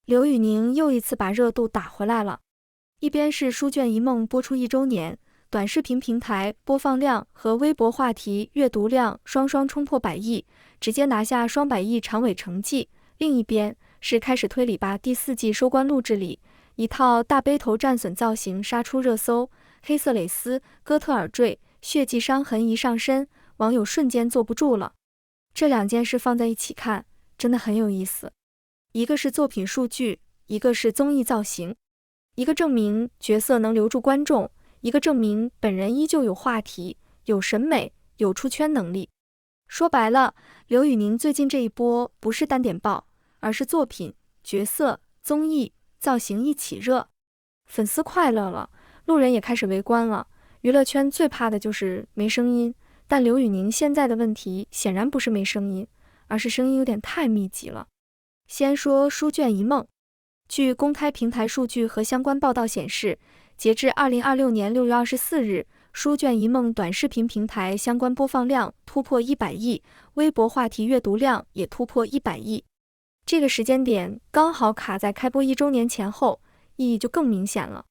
刘宇宁又一次把热度打回来了。一边是书卷一梦播出1周年，短视频平台播放量和微博话题阅读量双双冲破100亿，直接拿下双100亿常委成绩。另一边是开始推理吧第4季收官录制里，一套大背头战损造型杀出热搜，黑色蕾丝、哥特耳坠、血迹伤痕一上身，网友瞬间坐不住了。这2件事放在一起看，真的很有意思。一个是作品数据，一个是综艺造型。一个证明角色能留住观众，一个证明本人依旧有话题、有审美、有出圈能力。说白了，刘宇宁最近这一波不是单点爆，而是作品、角色、综艺、造型一起热。粉丝快乐了，路人也开始围观了。娱乐圈最怕的就是没声音，但刘宇宁现在的问题显然不是没声音，而是声音有点太密集了。先说书卷一梦。据公开平台数据和相关报道显示，截至2026年6月24日，书卷一梦短视频平台相关播放量突破100亿，微博话题阅读量也突破100亿。这个时间点刚好卡在开播1周年前后，意义就更明显了。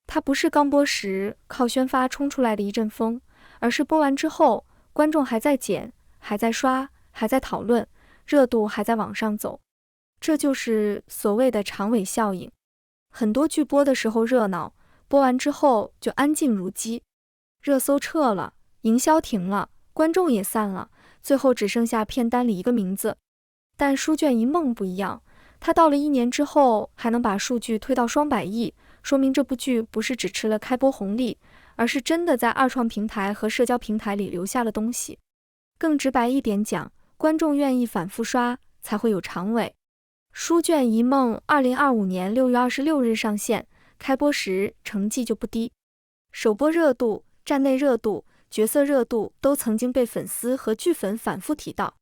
它不是刚播时靠宣发冲出来的一阵风，而是播完之后，观众还在剪，还在刷，还在讨论，热度还在往上走。这就是所谓的长尾效应。很多剧播的时候热闹，播完之后就安静如鸡，热搜撤了，营销停了，观众也散了，最后只剩下片单里一个名字。但书卷一梦不一样，它到了1年之后还能把数据推到双100亿，说明这部剧不是只吃了开播红利，而是真的在二创平台和社交平台里留下了东西。更直白一点讲，观众愿意反复刷，才会有长尾。书卷一梦2025年6月26日上线，开播时成绩就不低，首播热度、站内热度、角色热度都曾经被粉丝和剧粉反复提到。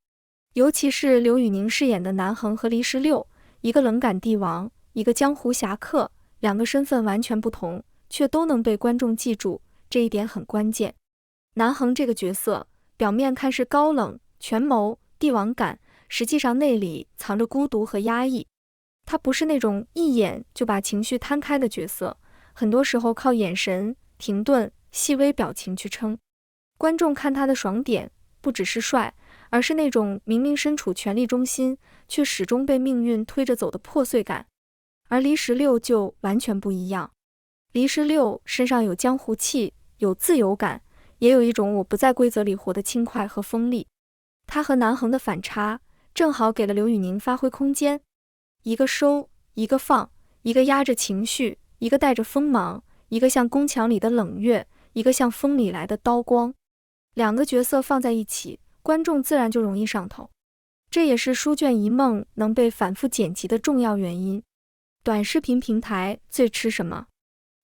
尤其是刘宇宁饰演的南恒和黎十六，一个冷感帝王，一个江湖侠客，2个身份完全不同，却都能被观众记住，这一点很关键。南恒这个角色，表面看是高冷、权谋、帝王感，实际上内里藏着孤独和压抑。他不是那种一眼就把情绪摊开的角色，很多时候靠眼神、停顿、细微表情去撑。观众看他的爽点，不只是帅，而是那种明明身处权力中心，却始终被命运推着走的破碎感。而黎十六就完全不一样，黎十六身上有江湖气，有自由感，也有一种我不在规则里活的轻快和锋利。他和南恒的反差，正好给了刘宇宁发挥空间，一个收，一个放，一个压着情绪，一个带着锋芒，一个像宫墙里的冷月，一个像风里来的刀光。2个角色放在一起，观众自然就容易上头。这也是书卷一梦能被反复剪辑的重要原因。短视频平台最吃什么？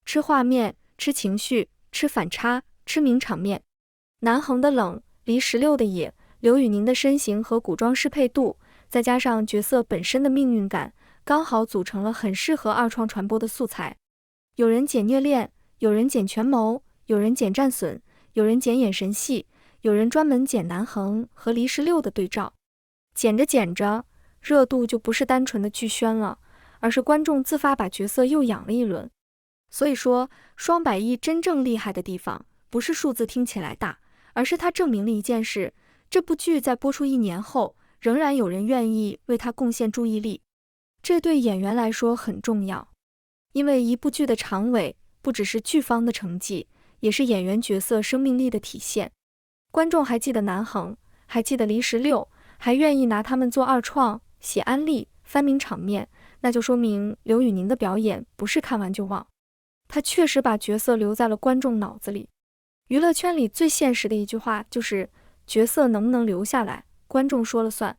吃画面，吃情绪，吃反差，吃名场面。南恒的冷，黎十六的野，刘宇宁的身形和古装适配度，再加上角色本身的命运感，刚好组成了很适合二创传播的素材。有人剪虐恋，有人剪权谋，有人剪战损，有人剪眼神戏，有人专门剪南恒和黎十六的对照。剪着剪着，热度就不是单纯的剧宣了，而是观众自发把角色又养了一轮。所以说，双100亿真正厉害的地方，不是数字听起来大，而是它证明了一件事，这部剧在播出1年后，仍然有人愿意为它贡献注意力。这对演员来说很重要，因为一部剧的长尾，不只是剧方的成绩，也是演员角色生命力的体现。观众还记得南恒，还记得黎十六，还愿意拿他们做二创、写安利、翻名场面，那就说明刘宇宁的表演不是看完就忘，他确实把角色留在了观众脑子里。娱乐圈里最现实的一句话就是，角色能不能留下来，观众说了算。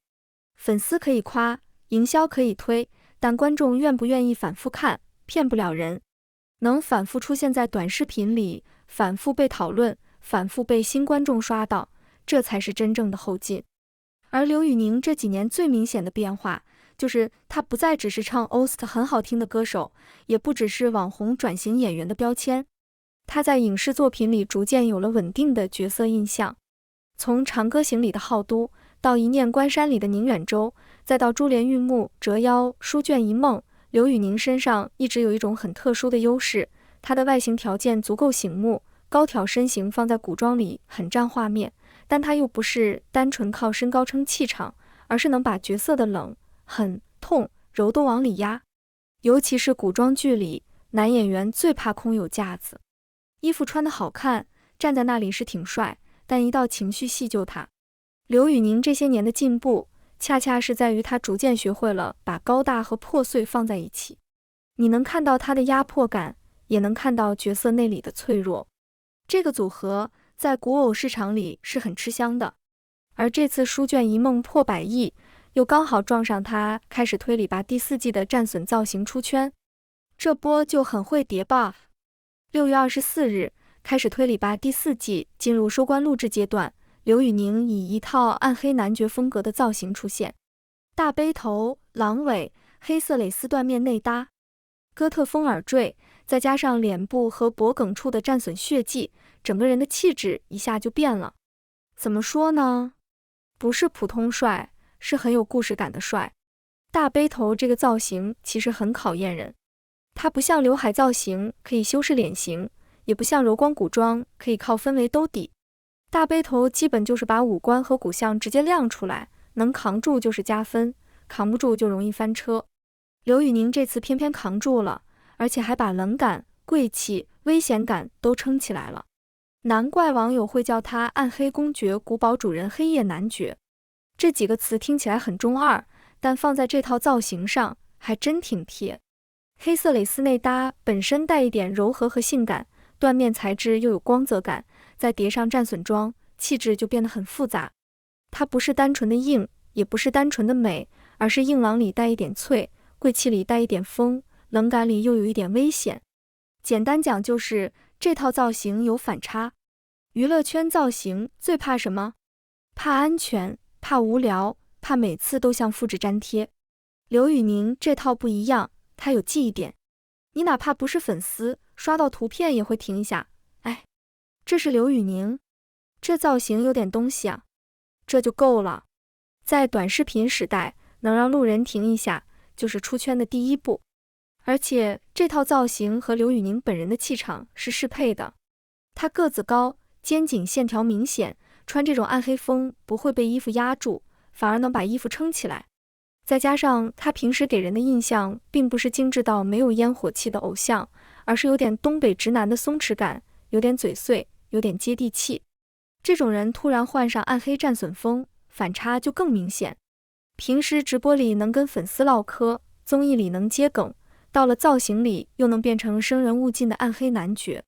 粉丝可以夸，营销可以推，但观众愿不愿意反复看，骗不了人。能反复出现在短视频里，反复被讨论，反复被新观众刷到，这才是真正的后劲。而刘宇宁这几年最明显的变化，就是他不再只是唱 OST 很好听的歌手，也不只是网红转型演员的标签。他在影视作品里逐渐有了稳定的角色印象，从《长歌行》里的浩都，到《一念关山》里的宁远舟，再到《珠帘玉幕》《折腰》《书卷一梦》刘宇宁身上一直有一种很特殊的优势，她的外形条件足够醒目，高挑身形放在古装里很占画面，但她又不是单纯靠身高撑气场，而是能把角色的冷、狠、痛、柔都往里压。尤其是古装剧里，男演员最怕空有架子，衣服穿得好看，站在那里是挺帅，但一到情绪戏就他。刘宇宁这些年的进步，恰恰是在于他逐渐学会了把高大和破碎放在一起。你能看到他的压迫感，也能看到角色内里的脆弱。这个组合在古偶市场里是很吃香的。而这次书卷一梦破100亿，又刚好撞上他开始推理吧第4季的战损造型出圈，这波就很会叠 buff。6月24日，开始推理吧第4季进入收官录制阶段，刘宇宁以一套暗黑男爵风格的造型出现，大背头、狼尾、黑色蕾丝缎面内搭，哥特风耳坠，再加上脸部和脖颈处的战损血迹，整个人的气质一下就变了。怎么说呢？不是普通帅，是很有故事感的帅。大背头这个造型其实很考验人，它不像刘海造型可以修饰脸型，也不像柔光古装可以靠氛围兜底。大背头基本就是把五官和骨相直接亮出来，能扛住就是加分，扛不住就容易翻车。刘宇宁这次偏偏扛住了，而且还把冷感、贵气、危险感都撑起来了。难怪网友会叫他暗黑公爵、古堡主人、黑夜男爵。这几个词听起来很中二，但放在这套造型上还真挺贴。黑色蕾丝内搭本身带一点柔和和性感，缎面材质又有光泽感，再叠上战损装，气质就变得很复杂。它不是单纯的硬，也不是单纯的美，而是硬朗里带一点脆，贵气里带一点风，冷感里又有一点危险。简单讲就是这套造型有反差。娱乐圈造型最怕什么？怕安全，怕无聊，怕每次都像复制粘贴。刘宇宁这套不一样，他有记忆点，你哪怕不是粉丝，刷到图片也会停一下，哎，这是刘宇宁，这造型有点东西啊，这就够了。在短视频时代，能让路人停一下，就是出圈的第一步。而且这套造型和刘宇宁本人的气场是适配的，他个子高，肩颈线条明显，穿这种暗黑风不会被衣服压住，反而能把衣服撑起来。再加上他平时给人的印象并不是精致到没有烟火气的偶像，而是有点东北直男的松弛感，有点嘴碎，有点接地气。这种人突然换上暗黑战损风，反差就更明显。平时直播里能跟粉丝唠嗑，综艺里能接梗，到了造型里又能变成生人勿近的暗黑男爵。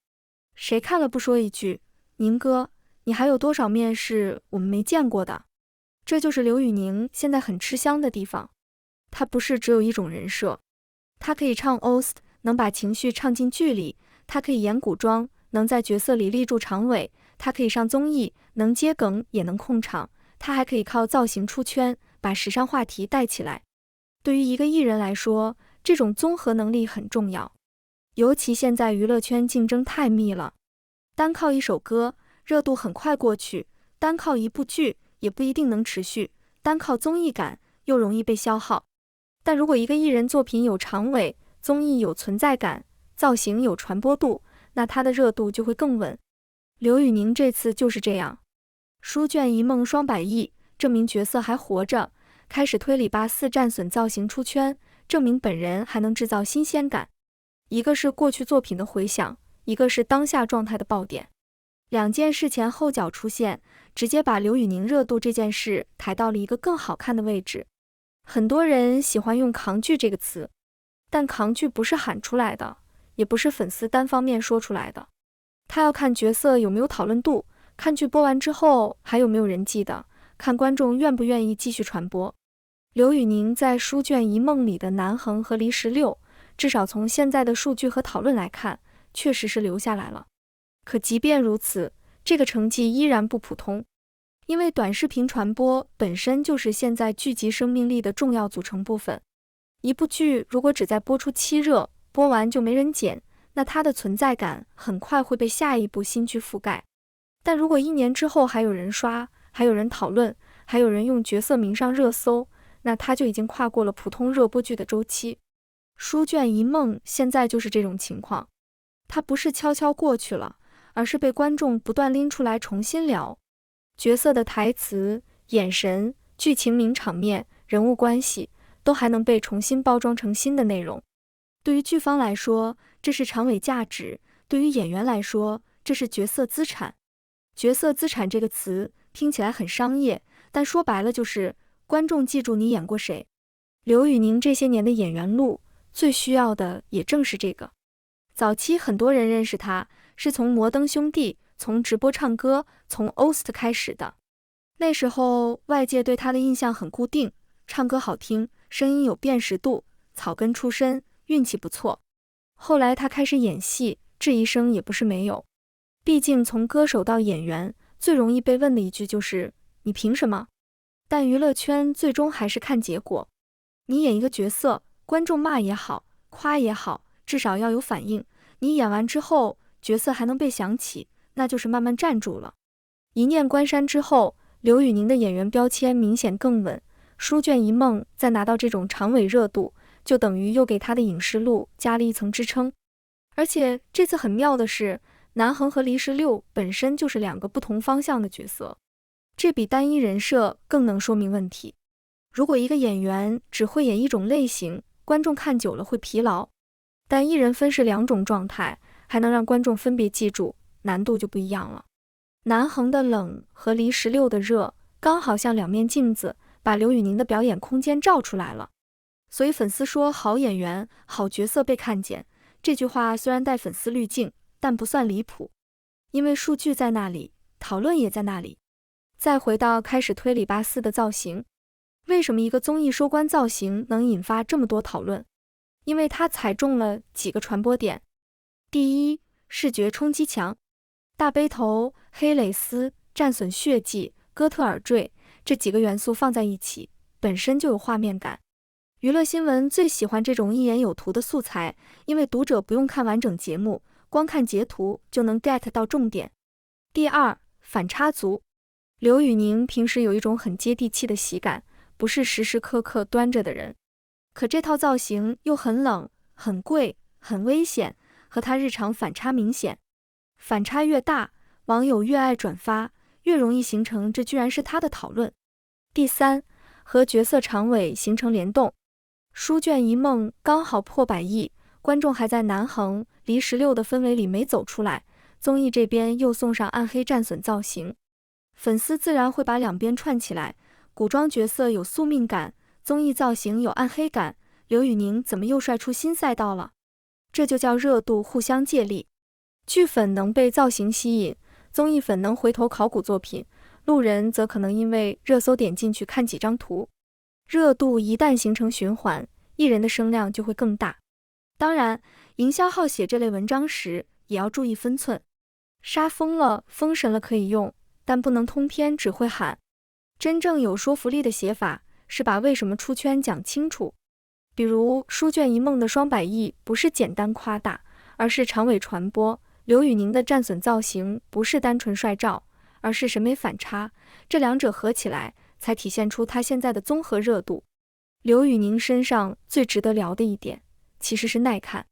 谁看了不说一句，宁哥，你还有多少面是我们没见过的？这就是刘宇宁现在很吃香的地方。他不是只有一种人设，他可以唱 OST， 能把情绪唱进剧里，他可以演古装，能在角色里立住长尾，他可以上综艺，能接梗也能控场，他还可以靠造型出圈，把时尚话题带起来。对于一个艺人来说，这种综合能力很重要，尤其现在娱乐圈竞争太密了，单靠一首歌，热度很快过去，单靠一部剧也不一定能持续，单靠综艺感又容易被消耗。但如果一个艺人作品有长尾，综艺有存在感，造型有传播度，那他的热度就会更稳。刘宇宁这次就是这样，书卷一梦双100亿，证明角色还活着，开始推理吧4战损造型出圈，证明本人还能制造新鲜感。一个是过去作品的回响，一个是当下状态的爆点，两件事前后脚出现，直接把刘宇宁热度这件事抬到了一个更好看的位置。很多人喜欢用扛剧这个词，但扛剧不是喊出来的，也不是粉丝单方面说出来的，他要看角色有没有讨论度，看剧播完之后还有没有人记得，看观众愿不愿意继续传播。刘宇宁在书卷一梦里的南恒和黎16，至少从现在的数据和讨论来看，确实是留下来了。可即便如此，这个成绩依然不普通，因为短视频传播本身就是现在剧集生命力的重要组成部分。一部剧如果只在播出期热，播完就没人剪，那它的存在感很快会被下一部新剧覆盖。但如果1年之后还有人刷，还有人讨论，还有人用角色名上热搜，那它就已经跨过了普通热播剧的周期。书卷一梦现在就是这种情况，它不是悄悄过去了，而是被观众不断拎出来重新聊。角色的台词、眼神、剧情名场面、人物关系，都还能被重新包装成新的内容。对于剧方来说，这是长尾价值；对于演员来说，这是角色资产。角色资产这个词听起来很商业，但说白了就是观众记住你演过谁。刘宇宁这些年的演员路，最需要的也正是这个。早期很多人认识他，是从摩登兄弟、从直播唱歌、从 OST 开始的。那时候外界对他的印象很固定，唱歌好听，声音有辨识度，草根出身，运气不错。后来他开始演戏，质疑声也不是没有。毕竟从歌手到演员，最容易被问的一句就是你凭什么？但娱乐圈最终还是看结果。你演一个角色，观众骂也好，夸也好，至少要有反应。你演完之后，角色还能被想起，那就是慢慢站住了。一念关山之后，刘宇宁的演员标签明显更稳。书卷一梦再拿到这种长尾热度，就等于又给他的影视路加了一层支撑。而且这次很妙的是，南恒和黎十六本身就是两个不同方向的角色，这比单一人设更能说明问题。如果一个演员只会演一种类型，观众看久了会疲劳，但一人分饰两种状态，还能让观众分别记住，难度就不一样了。南恒的冷和黎十六的热，刚好像两面镜子，把刘宇宁的表演空间照出来了。所以粉丝说好演员、好角色被看见，这句话虽然带粉丝滤镜，但不算离谱，因为数据在那里，讨论也在那里。再回到开始推理巴斯的造型，为什么一个综艺收官造型能引发这么多讨论？因为它踩中了几个传播点。第一，视觉冲击强，大背头、黑蕾丝、战损血迹、哥特耳坠这几个元素放在一起，本身就有画面感。娱乐新闻最喜欢这种一眼有图的素材，因为读者不用看完整节目，光看截图就能 get 到重点。第二，反差足。刘宇宁平时有一种很接地气的喜感，不是时时刻刻端着的人，可这套造型又很冷、很贵、很危险，和他日常反差明显。反差越大，网友越爱转发，越容易形成这居然是他的讨论。第三，和角色长尾形成联动。书卷一梦刚好破100亿，观众还在南恒、黎十六的氛围里没走出来，综艺这边又送上暗黑战损造型，粉丝自然会把两边串起来。古装角色有宿命感，综艺造型有暗黑感，刘宇宁怎么又帅出新赛道了？这就叫热度互相借力。剧粉能被造型吸引，综艺粉能回头考古作品，路人则可能因为热搜点进去看几张图。热度一旦形成循环，艺人的声量就会更大。当然，营销号写这类文章时也要注意分寸。杀疯了、封神了可以用，但不能通篇只会喊。真正有说服力的写法是把为什么出圈讲清楚。比如书卷一梦的双100亿不是简单夸大，而是长尾传播。刘宇宁的战损造型不是单纯帅照，而是审美反差，这两者合起来才体现出他现在的综合热度。刘宇宁身上最值得聊的一点，其实是耐看。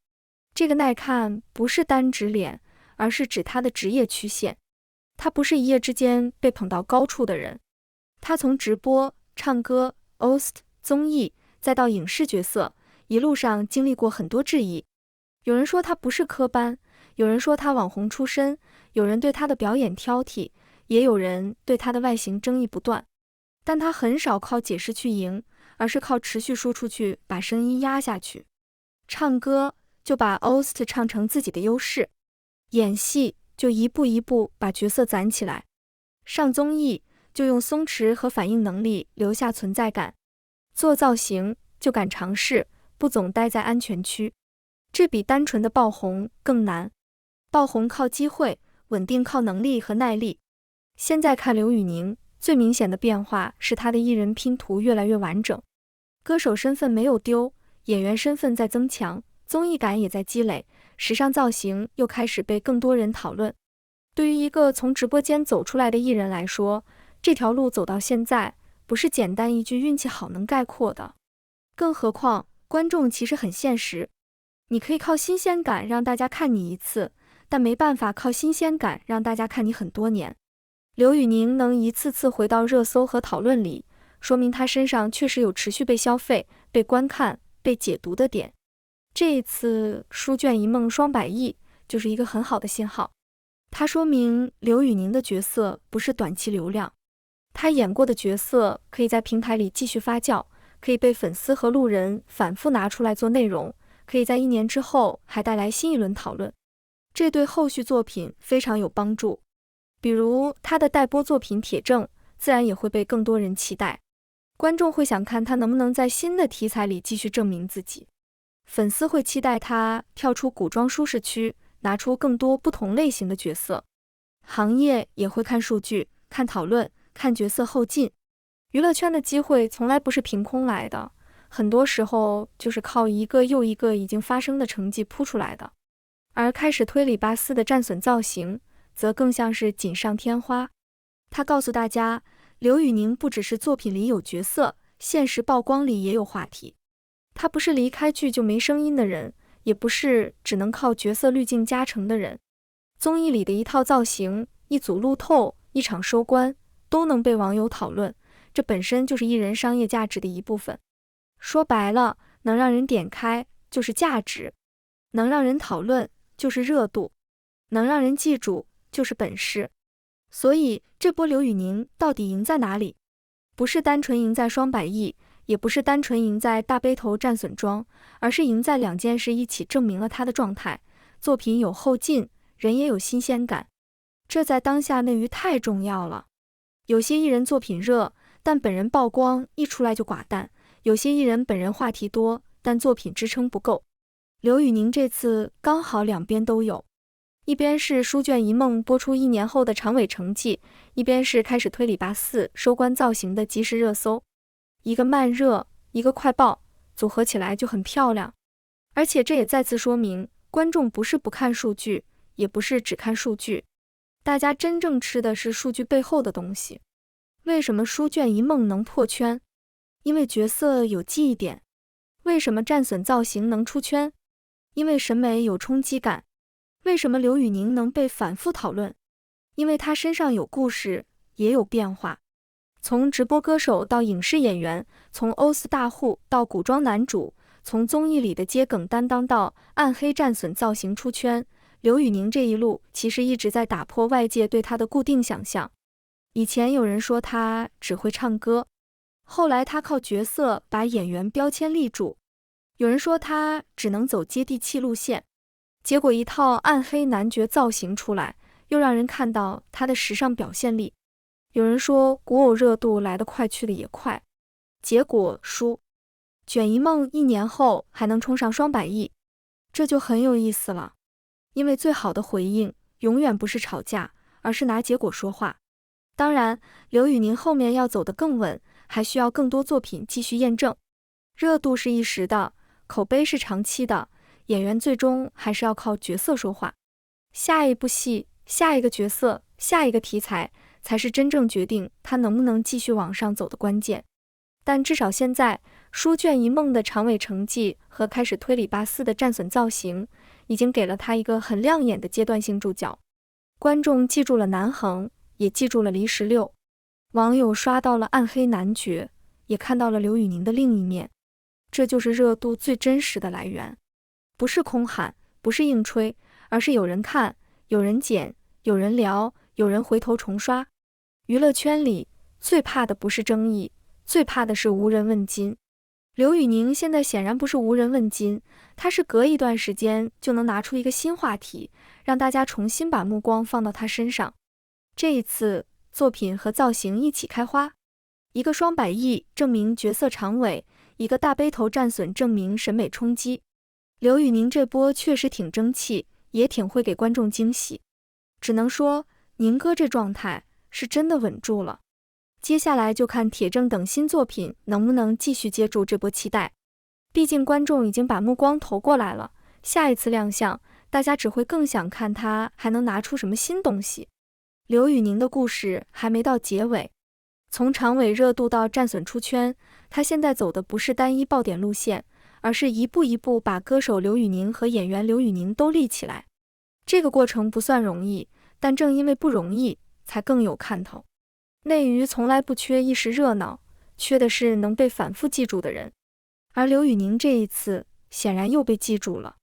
这个耐看不是单指脸，而是指他的职业曲线。他不是一夜之间被捧到高处的人，他从直播、唱歌、OST、综艺，再到影视角色，一路上经历过很多质疑。有人说他不是科班，有人说他网红出身，有人对他的表演挑剔，也有人对他的外形争议不断。但他很少靠解释去赢，而是靠持续输出去把声音压下去。唱歌就把 OST 唱成自己的优势，演戏就一步一步把角色攒起来，上综艺就用松弛和反应能力留下存在感，做造型就敢尝试，不总待在安全区。这比单纯的爆红更难。爆红靠机会，稳定靠能力和耐力。现在看刘宇宁，最明显的变化是他的艺人拼图越来越完整，歌手身份没有丢，演员身份在增强，综艺感也在积累，时尚造型又开始被更多人讨论。对于一个从直播间走出来的艺人来说，这条路走到现在，不是简单一句运气好能概括的。更何况观众其实很现实，你可以靠新鲜感让大家看你一次，但没办法靠新鲜感让大家看你很多年。刘宇宁能一次次回到热搜和讨论里，说明他身上确实有持续被消费、被观看、被解读的点。这一次书卷一梦双百亿就是一个很好的信号，它说明刘宇宁的角色不是短期流量，他演过的角色可以在平台里继续发酵，可以被粉丝和路人反复拿出来做内容，可以在1年之后还带来新一轮讨论，这对后续作品非常有帮助。比如他的待播作品《铁证》自然也会被更多人期待，观众会想看他能不能在新的题材里继续证明自己，粉丝会期待他跳出古装舒适区，拿出更多不同类型的角色，行业也会看数据、看讨论、看角色后劲。娱乐圈的机会从来不是凭空来的，很多时候就是靠一个又一个已经发生的成绩铺出来的。而开始推理巴斯的战损造型则更像是锦上添花，他告诉大家，刘宇宁不只是作品里有角色，现实曝光里也有话题。他不是离开剧就没声音的人，也不是只能靠角色滤镜加成的人。综艺里的一套造型、一组路透、一场收官，都能被网友讨论，这本身就是艺人商业价值的一部分。说白了，能让人点开就是价值，能让人讨论就是热度，能让人记住就是本事。所以这波刘宇宁到底赢在哪里？不是单纯赢在双百亿，也不是单纯赢在大背头战损装，而是赢在2件事一起证明了他的状态，作品有后劲，人也有新鲜感。这在当下内娱太重要了。有些艺人作品热，但本人曝光一出来就寡淡；有些艺人本人话题多，但作品支撑不够。刘宇宁这次刚好两边都有，一边是书卷一梦播出1年后的长尾成绩，一边是开始推理巴4收官造型的即时热搜。一个慢热，一个快爆，组合起来就很漂亮。而且这也再次说明，观众不是不看数据，也不是只看数据，大家真正吃的是数据背后的东西。为什么书卷一梦能破圈？因为角色有记忆点。为什么战损造型能出圈？因为审美有冲击感。为什么刘宇宁能被反复讨论？因为他身上有故事，也有变化。从直播歌手到影视演员，从欧斯大户到古装男主，从综艺里的接梗担当到暗黑战损造型出圈，刘宇宁这一路其实一直在打破外界对他的固定想象。以前有人说他只会唱歌，后来他靠角色把演员标签立住。有人说他只能走接地气路线，结果一套暗黑男爵造型出来，又让人看到他的时尚表现力。有人说古偶热度来得快去得也快，结果书卷一梦1年后还能冲上双百亿，这就很有意思了。因为最好的回应永远不是吵架，而是拿结果说话。当然，刘宇宁后面要走得更稳，还需要更多作品继续验证。热度是一时的，口碑是长期的，演员最终还是要靠角色说话。下一部戏、下一个角色、下一个题材，才是真正决定他能不能继续往上走的关键。但至少现在，书卷一梦的长尾成绩和开始推理巴4的战损造型，已经给了他一个很亮眼的阶段性注脚。观众记住了南恒，也记住了黎16，网友刷到了暗黑男爵，也看到了刘宇宁的另一面。这就是热度最真实的来源，不是空喊，不是硬吹，而是有人看，有人剪，有人聊，有人回头重刷。娱乐圈里最怕的不是争议，最怕的是无人问津。刘宇宁现在显然不是无人问津，他是隔一段时间就能拿出一个新话题，让大家重新把目光放到他身上。这一次作品和造型一起开花，一个双百亿证明角色长尾，一个大背头战损证明审美冲击。刘宇宁这波确实挺争气，也挺会给观众惊喜。只能说宁哥这状态是真的稳住了。接下来就看铁证等新作品能不能继续接住这波期待。毕竟观众已经把目光投过来了，下一次亮相，大家只会更想看他还能拿出什么新东西。刘宇宁的故事还没到结尾，从长尾热度到战损出圈，他现在走的不是单一爆点路线，而是一步一步把歌手刘宇宁和演员刘宇宁都立起来。这个过程不算容易，但正因为不容易，才更有看头。内娱从来不缺一时热闹，缺的是能被反复记住的人。而刘宇宁这一次显然又被记住了。